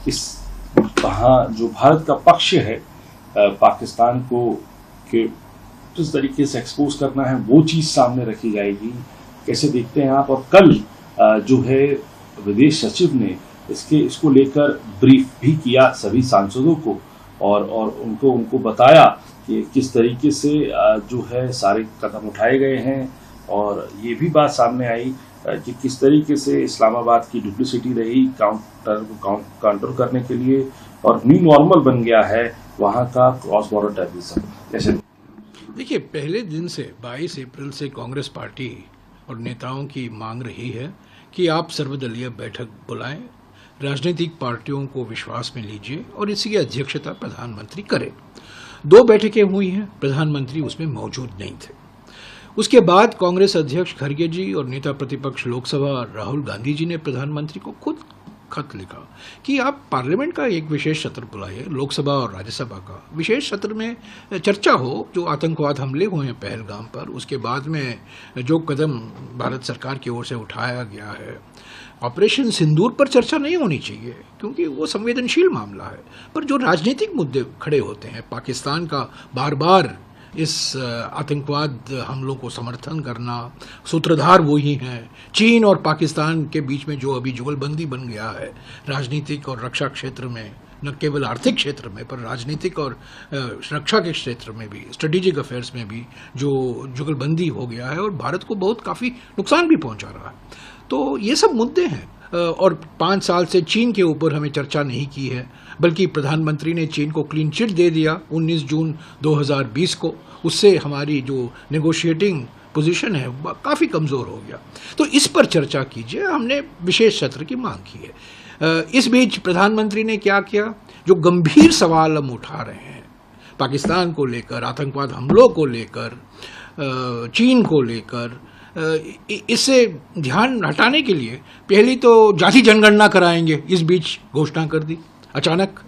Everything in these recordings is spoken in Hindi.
इस जो भारत का पक्ष है पाकिस्तान को कि किस तरीके से एक्सपोज करना है, वो चीज़ सामने रखी जाएगी। कैसे देखते हैं आप? और कल जो है विदेश सचिव ने इसको लेकर ब्रीफ भी किया सभी सांसदों को और उनको बताया कि किस तरीके से जो है सारे कदम उठाए गए हैं। और ये भी बात सामने आई कि किस तरीके से इस्लामाबाद की डुप्लिसिटी रही काउंटर करने के लिए, और न्यू नॉर्मल बन गया है वहाँ का क्रॉस बॉर्डर टेररिज्म। जैसे देखिए, पहले दिन से 22 अप्रैल से कांग्रेस पार्टी और नेताओं की मांग रही है कि आप सर्वदलीय बैठक बुलाएं, राजनीतिक पार्टियों को विश्वास में लीजिए और इसकी अध्यक्षता प्रधानमंत्री करें। 2 बैठकें हुई हैं, प्रधानमंत्री उसमें मौजूद नहीं थे। उसके बाद कांग्रेस अध्यक्ष खरगे जी और नेता प्रतिपक्ष लोकसभा राहुल गांधी जी ने प्रधानमंत्री को खुद खत लिखा कि आप पार्लियामेंट का एक विशेष सत्र बुलाइए, लोकसभा और राज्यसभा का विशेष सत्र में चर्चा हो जो आतंकवाद हमले हुए हैं पहलगाम पर, उसके बाद में जो कदम भारत सरकार की ओर से उठाया गया है। ऑपरेशन सिंदूर पर चर्चा नहीं होनी चाहिए क्योंकि वो संवेदनशील मामला है, पर जो राजनीतिक मुद्दे खड़े होते हैं, पाकिस्तान का बार बार इस आतंकवाद हमलों को समर्थन करना, सूत्रधार वही हैं, चीन और पाकिस्तान के बीच में जो अभी जुगलबंदी बन गया है राजनीतिक और रक्षा क्षेत्र में, न केवल आर्थिक क्षेत्र में पर राजनीतिक और रक्षा के क्षेत्र में भी, स्ट्रेटेजिक अफेयर्स में भी जो जुगलबंदी हो गया है और भारत को बहुत काफ़ी नुकसान भी पहुंचा रहा है। तो ये सब मुद्दे हैं। और 5 साल से चीन के ऊपर हमें चर्चा नहीं की है, बल्कि प्रधानमंत्री ने चीन को क्लीन चिट दे दिया 19 जून 2020 को। उससे हमारी जो नेगोशिएटिंग पोजीशन है काफ़ी कमज़ोर हो गया। तो इस पर चर्चा कीजिए, हमने विशेष सत्र की मांग की है। इस बीच प्रधानमंत्री ने क्या किया? जो गंभीर सवाल हम उठा रहे हैं पाकिस्तान को लेकर, आतंकवाद हमलों को लेकर, चीन को लेकर, इससे ध्यान हटाने के लिए पहली तो जाति जनगणना कराएंगे, इस बीच घोषणा कर दी अचानक,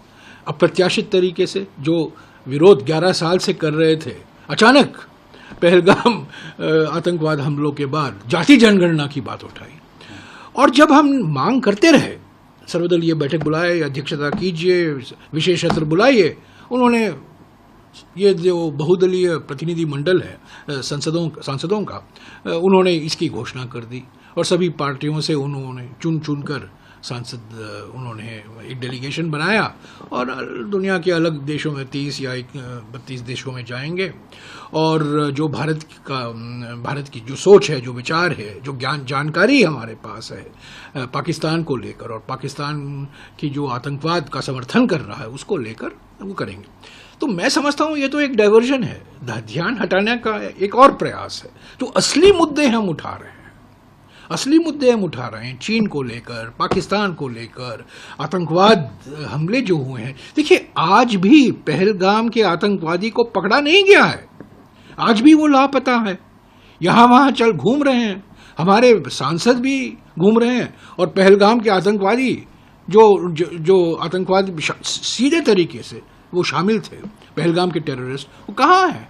अप्रत्याशित तरीके से। जो विरोध 11 साल से कर रहे थे, अचानक पहलगाम आतंकवाद हमलों के बाद जाति जनगणना की बात उठाई। और जब हम मांग करते रहे सर्वदलीय बैठक बुलाए, अध्यक्षता कीजिए, विशेष सत्र बुलाइए, उन्होंने ये जो बहुदलीय प्रतिनिधि मंडल है सांसदों का, उन्होंने इसकी घोषणा कर दी और सभी पार्टियों से उन्होंने चुन कर सांसद उन्होंने एक डेलीगेशन बनाया और दुनिया के अलग देशों में 30 या 32 देशों में जाएंगे। और जो भारत की जो सोच है, जो विचार है, जो जानकारी हमारे पास है पाकिस्तान को लेकर और पाकिस्तान की जो आतंकवाद का समर्थन कर रहा है उसको लेकर वो करेंगे। तो मैं समझता हूँ ये तो एक डाइवर्जन है, ध्यान हटाने का एक और प्रयास है। जो असली मुद्दे हम उठा रहे हैं, चीन को लेकर, पाकिस्तान को लेकर, आतंकवाद हमले जो हुए हैं। देखिए, आज भी पहलगाम के आतंकवादी को पकड़ा नहीं गया है, आज भी वो लापता है, यहाँ वहाँ चल घूम रहे हैं, हमारे सांसद भी घूम रहे हैं। और पहलगाम के आतंकवादी जो आतंकवादी सीधे तरीके से वो शामिल थे, पहलगाम के टेररिस्ट, वो कहाँ हैं?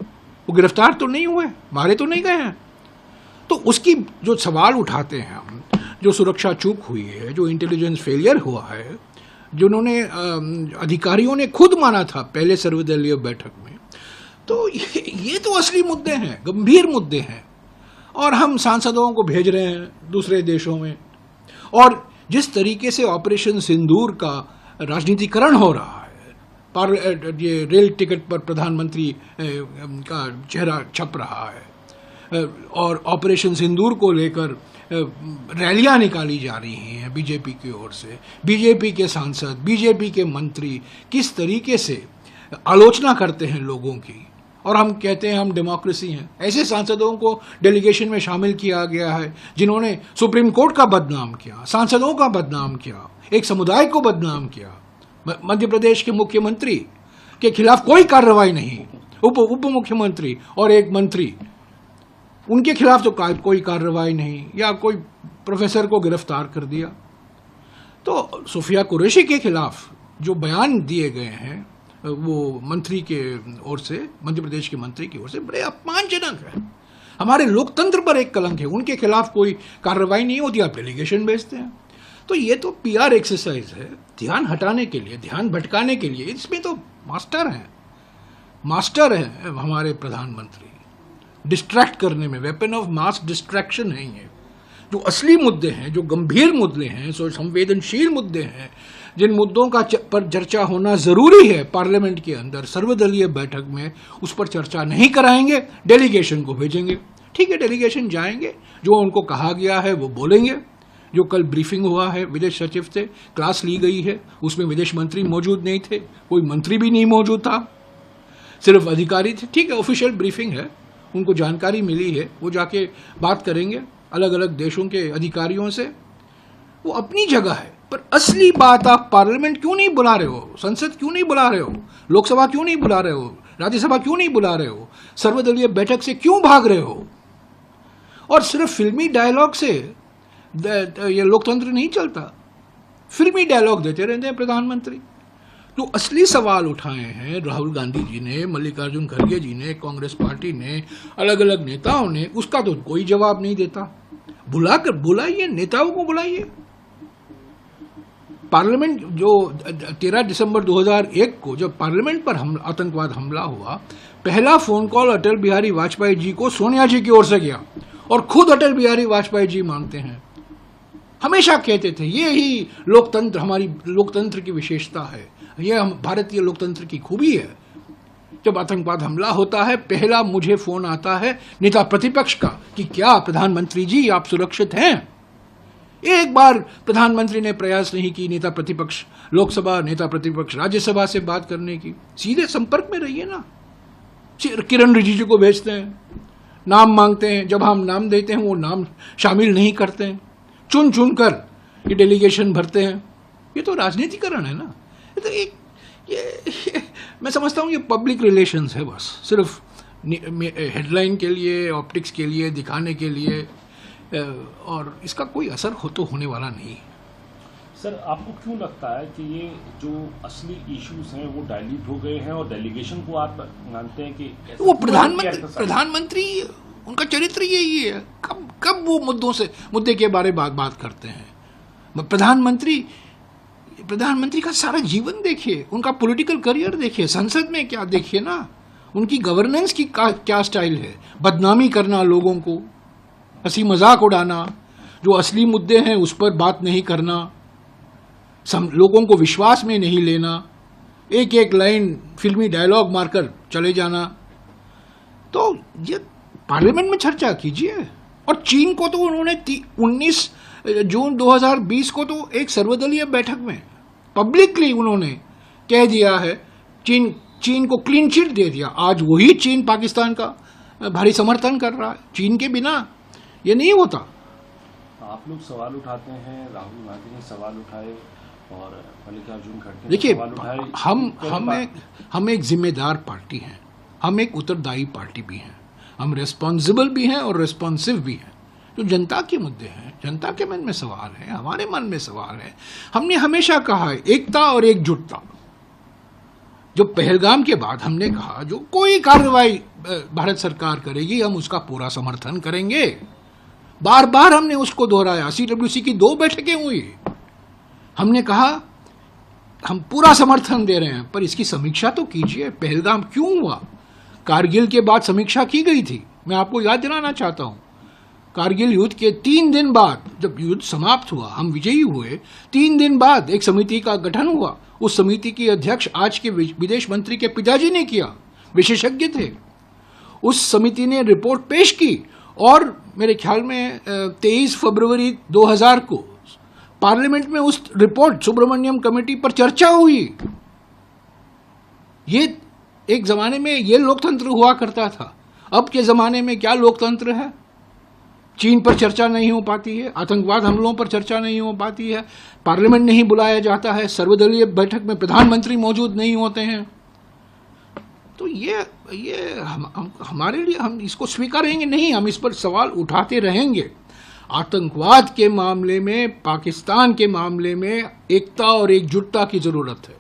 वो गिरफ्तार तो नहीं हुए, मारे तो नहीं गए हैं। तो उसकी जो सवाल उठाते हैं हम, जो सुरक्षा चूक हुई है, जो इंटेलिजेंस फेलियर हुआ है, जिन्होंने अधिकारियों ने खुद माना था पहले सर्वदलीय बैठक में, तो ये तो असली मुद्दे हैं, गंभीर मुद्दे हैं। और हम सांसदों को भेज रहे हैं दूसरे देशों में, और जिस तरीके से ऑपरेशन सिंदूर का राजनीतिकरण हो रहा है, ये रेल टिकट पर प्रधानमंत्री का चेहरा छप रहा है और ऑपरेशन सिंदूर को लेकर रैलियां निकाली जा रही हैं बीजेपी की ओर से। बीजेपी के सांसद, बीजेपी के मंत्री किस तरीके से आलोचना करते हैं लोगों की, और हम कहते हैं हम डेमोक्रेसी हैं। ऐसे सांसदों को डेलीगेशन में शामिल किया गया है जिन्होंने सुप्रीम कोर्ट का बदनाम किया, सांसदों का बदनाम किया, एक समुदाय को बदनाम किया। मध्य प्रदेश के मुख्यमंत्री के खिलाफ कोई कार्रवाई नहीं, उप मुख्यमंत्री और एक मंत्री, उनके खिलाफ तो कोई कार्रवाई नहीं, या कोई प्रोफेसर को गिरफ्तार कर दिया। तो सुफिया कुरैशी के खिलाफ जो बयान दिए गए हैं वो मंत्री के ओर से, मध्य प्रदेश के मंत्री की ओर से, बड़े अपमानजनक है, हमारे लोकतंत्र पर एक कलंक है। उनके खिलाफ कोई कार्रवाई नहीं होती, आप डेलीगेशन भेजते हैं। तो ये तो पीआर एक्सरसाइज है, ध्यान हटाने के लिए, ध्यान भटकाने के लिए। इसमें तो मास्टर हैं हमारे प्रधानमंत्री, डिस्ट्रैक्ट करने में, वेपन ऑफ मास डिस्ट्रैक्शन है ये। जो असली मुद्दे हैं, जो गंभीर मुद्दे हैं, जो संवेदनशील मुद्दे हैं, जिन मुद्दों का पर चर्चा होना जरूरी है पार्लियामेंट के अंदर, सर्वदलीय बैठक में उस पर चर्चा नहीं कराएंगे, डेलीगेशन को भेजेंगे। ठीक है, डेलीगेशन जाएंगे, जो उनको कहा गया है वो बोलेंगे। जो कल ब्रीफिंग हुआ है विदेश सचिव से, क्लास ली गई है, उसमें विदेश मंत्री मौजूद नहीं थे, कोई मंत्री भी नहीं मौजूद था, सिर्फ अधिकारी थे। ठीक है, ऑफिशियल ब्रीफिंग है, उनको जानकारी मिली है, वो जाके बात करेंगे अलग अलग देशों के अधिकारियों से, वो अपनी जगह है। पर असली बात आप पार्लियामेंट क्यों नहीं बुला रहे हो, संसद क्यों नहीं बुला रहे हो, लोकसभा क्यों नहीं बुला रहे हो, राज्यसभा क्यों नहीं बुला रहे हो, सर्वदलीय बैठक से क्यों भाग रहे हो? और सिर्फ फिल्मी डायलॉग से ये लोकतंत्र नहीं चलता, फिल्मी डायलॉग देते रहते हैं प्रधानमंत्री। जो असली सवाल उठाए हैं राहुल गांधी जी ने, मल्लिकार्जुन खड़गे जी ने, कांग्रेस पार्टी ने, अलग अलग नेताओं ने, उसका तो कोई जवाब नहीं देता। बुलाइए, नेताओं को बुलाइए। पार्लियामेंट जो 13 दिसंबर 2001 को जब पार्लियामेंट पर आतंकवाद हमला हुआ, पहला फोन कॉल अटल बिहारी वाजपेयी जी को सोनिया जी की ओर से गया, और खुद अटल बिहारी वाजपेयी जी मानते हैं, हमेशा कहते थे ये ही लोकतंत्र, हमारी लोकतंत्र की विशेषता है, ये हम भारतीय लोकतंत्र की खूबी है। जब आतंकवाद हमला होता है, पहला मुझे फोन आता है नेता प्रतिपक्ष का कि क्या प्रधानमंत्री जी आप सुरक्षित हैं? एक बार प्रधानमंत्री ने प्रयास नहीं की नेता प्रतिपक्ष लोकसभा, नेता प्रतिपक्ष राज्यसभा से बात करने की। सीधे संपर्क में रहिए ना। किरण रिजिजू को भेजते हैं, नाम मांगते हैं, जब हम नाम देते हैं वो नाम शामिल नहीं करते हैं, चुन चुन कर ये डेलीगेशन भरते हैं। ये तो राजनीतिकरण है ना। तो ये मैं समझता हूँ ये पब्लिक रिलेशंस है, बस सिर्फ हेडलाइन के लिए, ऑप्टिक्स के लिए, दिखाने के लिए, और इसका कोई असर तो होने वाला नहीं। सर, आपको क्यों लगता है कि ये जो असली इश्यूज हैं वो डाइल्यूट हो गए हैं और डेलीगेशन को आप मानते हैं कि वो प्रधानमंत्री उनका चरित्र यही है, कब वो मुद्दे के बारे में बात करते हैं। प्रधानमंत्री का सारा जीवन देखिए, उनका पॉलिटिकल करियर देखिए, संसद में क्या देखिए ना, उनकी गवर्नेंस की क्या स्टाइल है। बदनामी करना, लोगों को हंसी मजाक उड़ाना, जो असली मुद्दे हैं उस पर बात नहीं करना, लोगों को विश्वास में नहीं लेना, एक एक लाइन फिल्मी डायलॉग मारकर चले जाना। तो ये पार्लियामेंट में चर्चा कीजिए। और चीन को तो उन्होंने 19 जून 2020 को तो एक सर्वदलीय बैठक में पब्लिकली उन्होंने कह दिया है, चीन को क्लीन चिट दे दिया। आज वही चीन पाकिस्तान का भारी समर्थन कर रहा है। चीन के बिना ये नहीं होता। आप लोग सवाल उठाते हैं, राहुल गांधी ने सवाल उठाए और मल्लिकार्जुन खड़गे देखिए, सवाल उठाए। हम एक जिम्मेदार पार्टी हैं, हम एक उत्तरदायी पार्टी भी हैं, हम रेस्पॉन्सिबल भी हैं और रेस्पॉन्सिव भी हैं। जो जनता के मुद्दे हैं, जनता के मन में सवाल है, हमारे मन में सवाल है। हमने हमेशा कहा है एकता और एकजुटता। जो पहलगाम के बाद हमने कहा जो कोई कार्रवाई भारत सरकार करेगी हम उसका पूरा समर्थन करेंगे। बार बार हमने उसको दोहराया। CWC की 2 बैठकें हुई, हमने कहा हम पूरा समर्थन दे रहे हैं, पर इसकी समीक्षा तो कीजिए। पहलगाम क्यों हुआ? कारगिल के बाद समीक्षा की गई थी। मैं आपको याद दिलाना चाहता हूं, कारगिल युद्ध के 3 दिन बाद, जब युद्ध समाप्त हुआ, हम विजयी हुए, 3 दिन बाद एक समिति का गठन हुआ। उस समिति की अध्यक्ष आज के विदेश मंत्री के पिताजी ने किया, विशेषज्ञ थे। उस समिति ने रिपोर्ट पेश की और मेरे ख्याल में 23 फरवरी 2000 को पार्लियामेंट में उस रिपोर्ट सुब्रमण्यम कमेटी पर चर्चा हुई। ये एक जमाने में ये लोकतंत्र हुआ करता था। अब के जमाने में क्या लोकतंत्र है? चीन पर चर्चा नहीं हो पाती है, आतंकवाद हमलों पर चर्चा नहीं हो पाती है, पार्लियामेंट नहीं बुलाया जाता है, सर्वदलीय बैठक में प्रधानमंत्री मौजूद नहीं होते हैं। तो ये हमारे लिए, हम इसको स्वीकारेंगे नहीं, हम इस पर सवाल उठाते रहेंगे। आतंकवाद के मामले में, पाकिस्तान के मामले में एकता और एकजुटता की जरूरत है।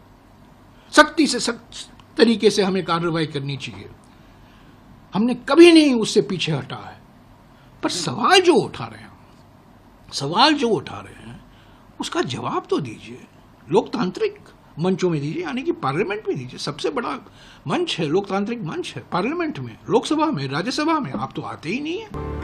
सख्ती से सख्त तरीके से हमें कार्रवाई करनी चाहिए। हमने कभी नहीं उससे पीछे हटा है। पर सवाल जो उठा रहे हैं उसका जवाब तो दीजिए, लोकतांत्रिक मंचों में दीजिए, यानी कि पार्लियामेंट में दीजिए। सबसे बड़ा मंच है, लोकतांत्रिक मंच है पार्लियामेंट में, लोकसभा में, राज्यसभा में। आप तो आते ही नहीं है।